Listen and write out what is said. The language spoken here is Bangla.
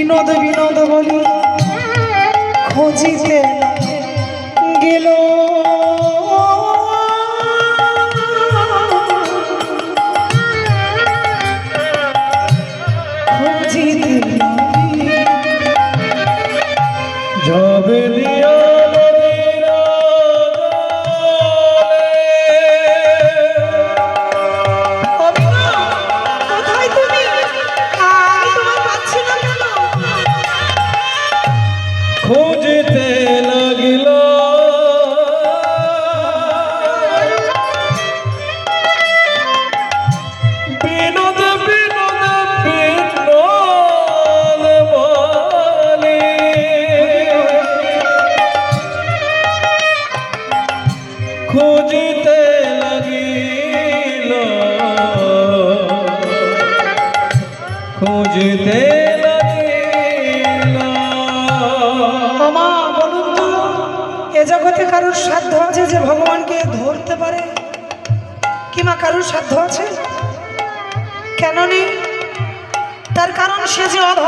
বিনোদ বিনোদ বলি খুঁজিতে গেল খুঁজিতে যাবে দিয়া খুঁজিতে লাগিল বিনোদ বিনোদ বিনোদ বলি খুঁজিতে লাগিল খুঁজিতে এ জগতে কারোর সাধ্য আছে যে ভগবানকে ধরতে পারে কিংবা কারোর সাধ্য আছে কেন নেই তার কারণ সে যে